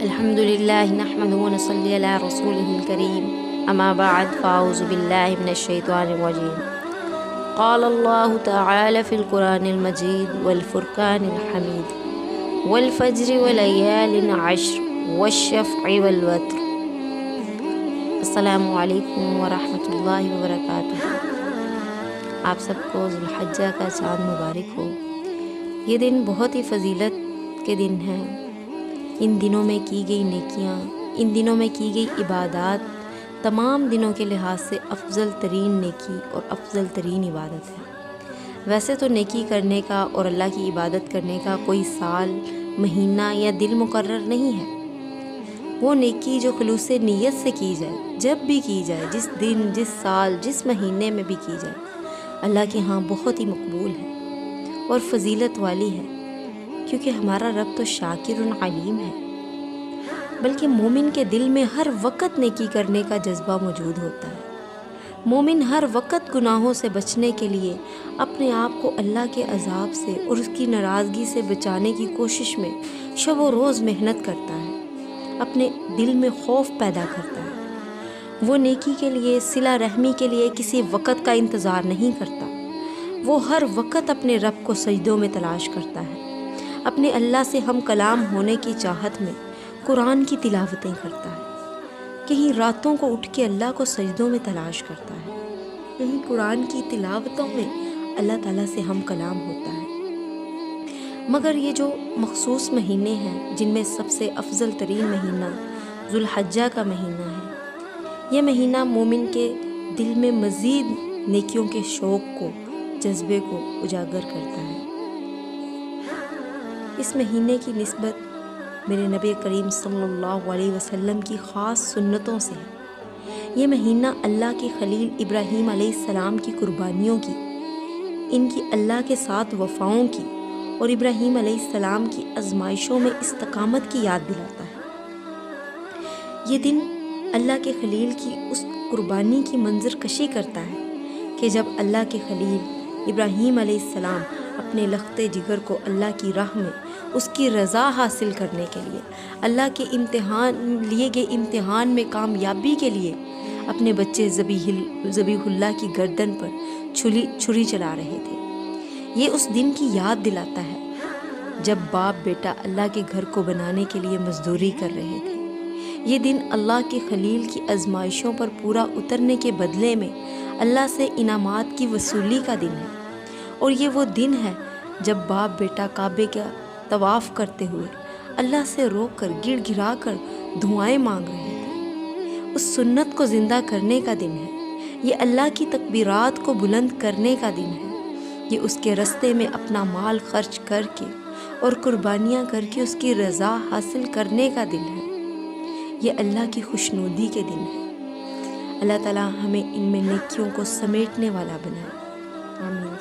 الحمد للہ نحمده ونصلی علی رسولہ الکریم اما بعد فاعوذ باللہ من الشیطان الرجیم قال اللہ تعالی فی القرآن المجید والفرقان الحمید والفجر ولیال عشر والشفع والوتر۔ السلام علیکم ورحمۃ اللہ وبرکاتہ۔ آپ سب کو ذو الحجہ کا چاند مبارک ہو۔ یہ دن بہت ہی فضیلت کے دن ہیں۔ ان دنوں میں کی گئی نیکیاں، ان دنوں میں کی گئی عبادات تمام دنوں کے لحاظ سے افضل ترین نیکی اور افضل ترین عبادت ہے۔ ویسے تو نیکی کرنے کا اور اللہ کی عبادت کرنے کا کوئی سال، مہینہ یا دن مقرر نہیں ہے۔ وہ نیکی جو خلوص نیت سے کی جائے، جب بھی کی جائے، جس دن، جس سال، جس مہینے میں بھی کی جائے، اللہ کے ہاں بہت ہی مقبول ہے اور فضیلت والی ہے، کیونکہ ہمارا رب تو شاکر علیم ہے۔ بلکہ مومن کے دل میں ہر وقت نیکی کرنے کا جذبہ موجود ہوتا ہے۔ مومن ہر وقت گناہوں سے بچنے کے لیے اپنے آپ کو اللہ کے عذاب سے اور اس کی ناراضگی سے بچانے کی کوشش میں شب و روز محنت کرتا ہے، اپنے دل میں خوف پیدا کرتا ہے۔ وہ نیکی کے لیے، صلہ رحمی کے لیے کسی وقت کا انتظار نہیں کرتا۔ وہ ہر وقت اپنے رب کو سجدوں میں تلاش کرتا ہے، اپنے اللہ سے ہم کلام ہونے کی چاہت میں قرآن کی تلاوتیں کرتا ہے، کہیں راتوں کو اٹھ کے اللہ کو سجدوں میں تلاش کرتا ہے، کہیں قرآن کی تلاوتوں میں اللہ تعالیٰ سے ہم کلام ہوتا ہے۔ مگر یہ جو مخصوص مہینے ہیں، جن میں سب سے افضل ترین مہینہ ذو الحجہ کا مہینہ ہے، یہ مہینہ مومن کے دل میں مزید نیکیوں کے شوق کو، جذبے کو اجاگر کرتا ہے۔ اس مہینے کی نسبت میرے نبی کریم صلی اللہ علیہ وسلم کی خاص سنتوں سے ہے۔ یہ مہینہ اللہ کے خلیل ابراہیم علیہ السلام کی قربانیوں کی، ان کی اللہ کے ساتھ وفاؤں کی اور ابراہیم علیہ السلام کی آزمائشوں میں استقامت کی یاد دلاتا ہے۔ یہ دن اللہ کے خلیل کی اس قربانی کی منظر کشی کرتا ہے کہ جب اللہ کے خلیل ابراہیم علیہ السلام اپنے لخت جگر کو اللہ کی راہ میں اس کی رضا حاصل کرنے کے لیے، اللہ کے لیے گئے امتحان میں کامیابی کے لیے اپنے بچے ذبیح اللہ کی گردن پر چھری چلا رہے تھے۔ یہ اس دن کی یاد دلاتا ہے جب باپ بیٹا اللہ کے گھر کو بنانے کے لیے مزدوری کر رہے تھے۔ یہ دن اللہ کے خلیل کی آزمائشوں پر پورا اترنے کے بدلے میں اللہ سے انعامات کی وصولی کا دن ہے، اور یہ وہ دن ہے جب باپ بیٹا کعبے کا طواف کرتے ہوئے اللہ سے رو کر گڑ گڑا کر دعائیں مانگ رہے تھے۔ اس سنت کو زندہ کرنے کا دن ہے۔ یہ اللہ کی تکبیرات کو بلند کرنے کا دن ہے۔ یہ اس کے راستے میں اپنا مال خرچ کر کے اور قربانیاں کر کے اس کی رضا حاصل کرنے کا دن ہے۔ یہ اللہ کی خوشنودی کے دن ہے۔ اللہ تعالیٰ ہمیں ان میں نیکیوں کو سمیٹنے والا بنائے۔ آمین۔